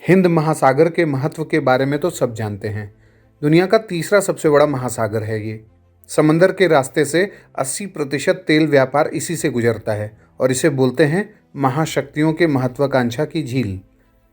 हिंद महासागर के महत्व के बारे में तो सब जानते हैं। दुनिया का तीसरा सबसे बड़ा महासागर है ये। समंदर के रास्ते से 80% तेल व्यापार इसी से गुजरता है और इसे बोलते हैं महाशक्तियों के महत्वाकांक्षा की झील।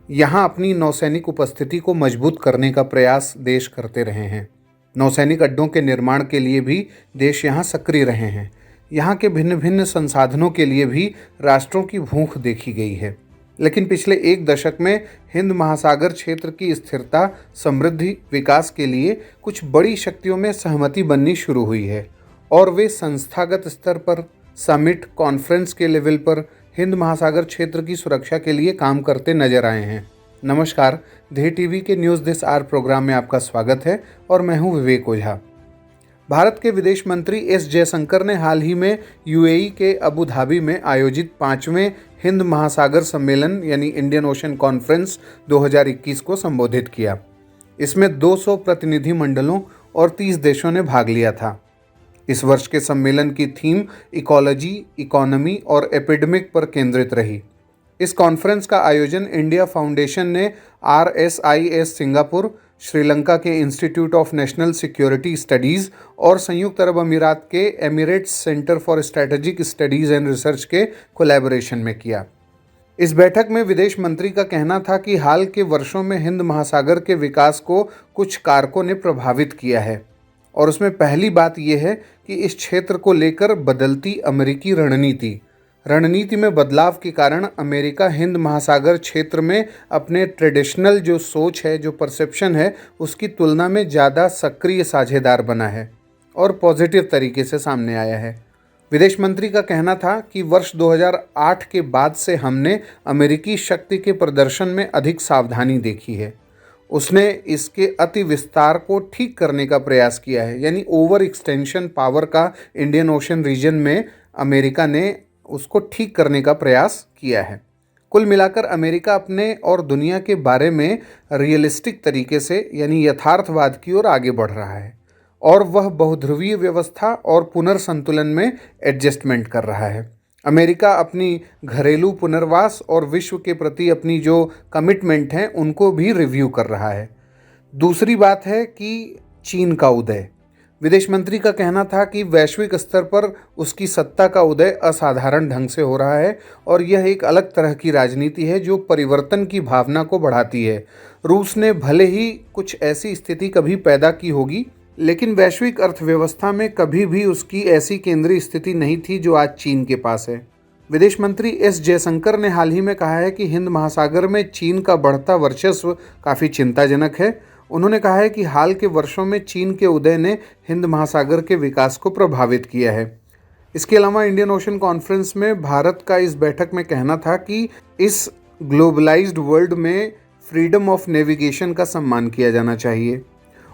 यहाँ अपनी नौसैनिक उपस्थिति को मजबूत करने का प्रयास देश करते रहे हैं। नौसैनिक अड्डों के निर्माण के लिए भी देश यहाँ सक्रिय रहे हैं। यहाँ के भिन्न भिन्न संसाधनों के लिए भी राष्ट्रों की भूख देखी गई है। लेकिन पिछले एक दशक में हिंद महासागर क्षेत्र की स्थिरता, समृद्धि, विकास के लिए कुछ बड़ी शक्तियों में सहमति बननी शुरू हुई है और वे संस्थागत स्तर पर, समिट, कॉन्फ्रेंस के लेवल पर हिंद महासागर क्षेत्र की सुरक्षा के लिए काम करते नजर आए हैं। नमस्कार, धे टीवी के न्यूज़ दिस आवर प्रोग्राम में आपका स्वागत है और मैं हूं विवेक ओझा। भारत के विदेश मंत्री एस जयशंकर ने हाल ही में यूएई के अबू धाबी में आयोजित 5वें हिंद महासागर सम्मेलन यानी इंडियन ओशन कॉन्फ्रेंस 2021 को संबोधित किया। इसमें 200 प्रतिनिधि मंडलों और 30 देशों ने भाग लिया था। इस वर्ष के सम्मेलन की थीम इकोलॉजी, इकोनॉमी और एपिडेमिक पर केंद्रित रही। इस कॉन्फ्रेंस का आयोजन इंडिया फाउंडेशन ने RSIS सिंगापुर, श्रीलंका के institute of national security studies और संयुक्त अरब अमीरात के Emirates centre for strategic studies and research के कोलैबोरेशन में किया। इस बैठक में विदेश मंत्री का कहना था कि हाल के वर्षों में हिंद महासागर के विकास को कुछ कारकों ने प्रभावित किया है और उसमें पहली बात यह है कि इस क्षेत्र को लेकर बदलती अमेरिकी रणनीति में बदलाव के कारण अमेरिका हिंद महासागर क्षेत्र में अपने ट्रेडिशनल जो सोच है, जो परसेप्शन है, उसकी तुलना में ज़्यादा सक्रिय साझेदार बना है और पॉजिटिव तरीके से सामने आया है। विदेश मंत्री का कहना था कि वर्ष 2008 के बाद से हमने अमेरिकी शक्ति के प्रदर्शन में अधिक सावधानी देखी है। उसने इसके अति विस्तार को ठीक करने का प्रयास किया है, यानी ओवर एक्सटेंशन पावर का इंडियन ओशन रीजन में अमेरिका ने उसको ठीक करने का प्रयास किया है। कुल मिलाकर अमेरिका अपने और दुनिया के बारे में रियलिस्टिक तरीके से यानी यथार्थवाद की ओर आगे बढ़ रहा है और वह बहुध्रुवीय व्यवस्था और पुनर्संतुलन में एडजस्टमेंट कर रहा है। अमेरिका अपनी घरेलू पुनर्वास और विश्व के प्रति अपनी जो कमिटमेंट हैं उनको भी रिव्यू कर रहा है। दूसरी बात है कि चीन का उदय। विदेश मंत्री का कहना था कि वैश्विक स्तर पर उसकी सत्ता का उदय असाधारण ढंग से हो रहा है और यह एक अलग तरह की राजनीति है जो परिवर्तन की भावना को बढ़ाती है। रूस ने भले ही कुछ ऐसी स्थिति कभी पैदा की होगी, लेकिन वैश्विक अर्थव्यवस्था में कभी भी उसकी ऐसी केंद्रीय स्थिति नहीं थी जो आज चीन के पास है। विदेश मंत्री एस जयशंकर ने हाल ही में कहा है कि हिंद महासागर में चीन का बढ़ता वर्चस्व काफ़ी चिंताजनक है। उन्होंने कहा है कि हाल के वर्षों में चीन के उदय ने हिंद महासागर के विकास को प्रभावित किया है। इसके अलावा इंडियन ओशन कॉन्फ्रेंस में भारत का इस बैठक में कहना था कि इस ग्लोबलाइज्ड वर्ल्ड में फ्रीडम ऑफ नेविगेशन का सम्मान किया जाना चाहिए।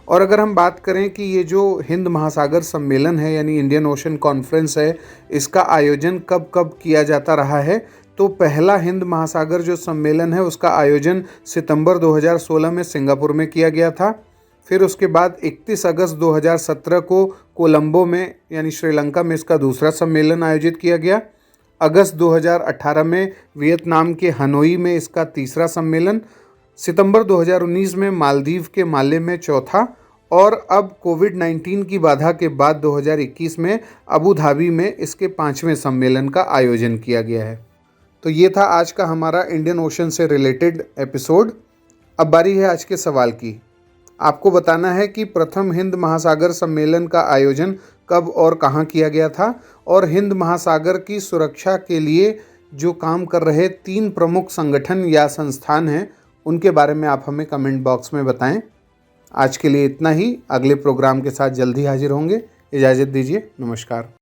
और अगर हम बात करें कि ये जो हिंद महासागर सम्मेलन है यानी इंडियन ओशन कॉन्फ्रेंस है, इसका आयोजन कब कब किया जाता रहा है, तो पहला हिंद महासागर जो सम्मेलन है उसका आयोजन सितंबर 2016 में सिंगापुर में किया गया था। फिर उसके बाद 31 अगस्त 2017 को कोलंबो में यानी श्रीलंका में इसका दूसरा सम्मेलन आयोजित किया गया। अगस्त 2018 में वियतनाम के हनोई में इसका तीसरा सम्मेलन, सितंबर 2019 में मालदीव के माले में चौथा और अब कोविड-19 की बाधा के बाद 2021 में अबू धाबी में इसके 5वें सम्मेलन का आयोजन किया गया है। तो ये था आज का हमारा इंडियन ओशन से रिलेटेड एपिसोड। अब बारी है आज के सवाल की। आपको बताना है कि प्रथम हिंद महासागर सम्मेलन का आयोजन कब और कहाँ किया गया था और हिंद महासागर की सुरक्षा के लिए जो काम कर रहे 3 प्रमुख संगठन या संस्थान हैं उनके बारे में आप हमें कमेंट बॉक्स में बताएं। आज के लिए इतना ही। अगले प्रोग्राम के साथ जल्दी हाजिर होंगे। इजाज़त दीजिए। नमस्कार।